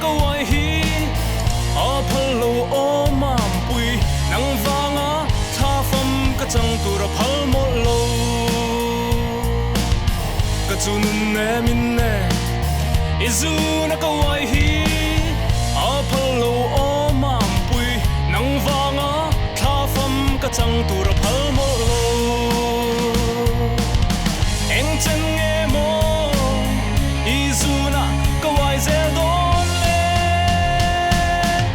kawai hi a phalo o mam pui nang wanga tha fam ka chang tur phal mo lo ka chun ne min ne izu na kawai hi a phalo o mam pui nang wanga tha fam ka chang tur phal mo lo eng chen nge mo izu na kawai zel don le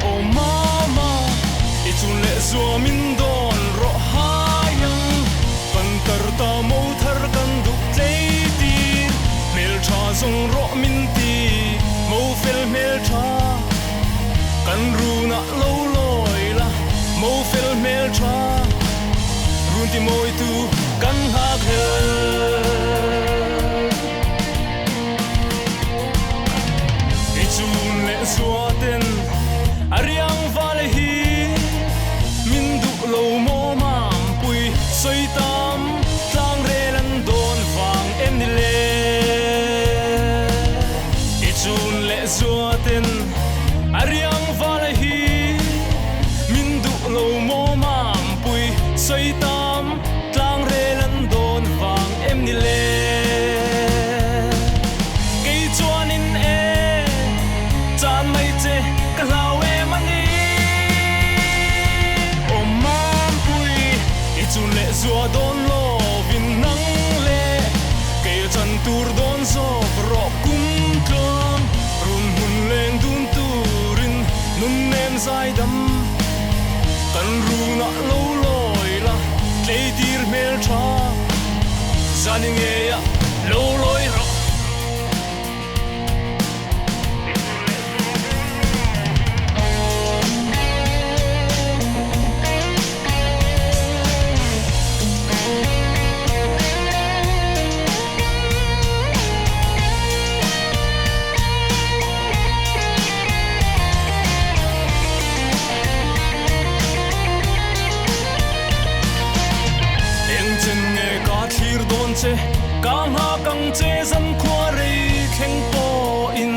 o mama ichun le zo min don ro hayang pantar ta mo thar kan du tlei ti mel tha zong ro min ti Mofel mel tha kan ru na lo loi la Mofel mel tha run ti moi tu kan ha khel ichun le suaten ariang vale hi min du lo mo mam pui soi tam tlang re lan don wang em ni le ichun le suaten ariang vale hi min du lo mo mam pui soi tam tlang re lan don wang em ni le kei chuan in e chan mai che ka lau em ani o mam pui ichun le zua don lo vin nang le kei chan tur don zo ro kum tlom run hun leng dun turin nun nem zai dam kan ru na lo loi la tlei tir mel tha zaning e ya lo loi ro Kang ha kang che zan khua rei kheng po in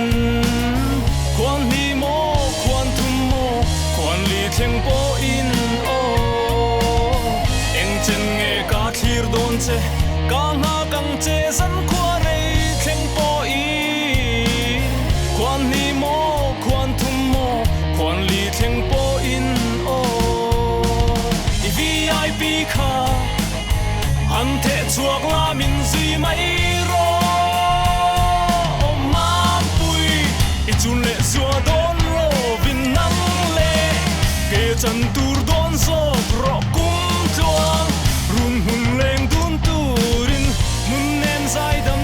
kwan ni mo kwan thum mo kwan li kheng po in o eng chen nge ka thir don che kang ha kang che zan khua rei kheng po in kwan ni mo kwan thum mo kwan li kheng po in o VIP kha han the chuak la min zui mai ro o mam pui ichun le zua don ro vin nang le ke chan tur don zo ro kum chuang run hun leng dun turin mun nem zai dam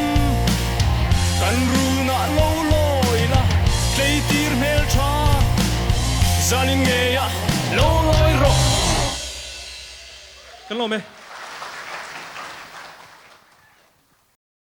kan ru na lo loi la tlei tir mel tha zaling nge ya lo loi ro kan lo me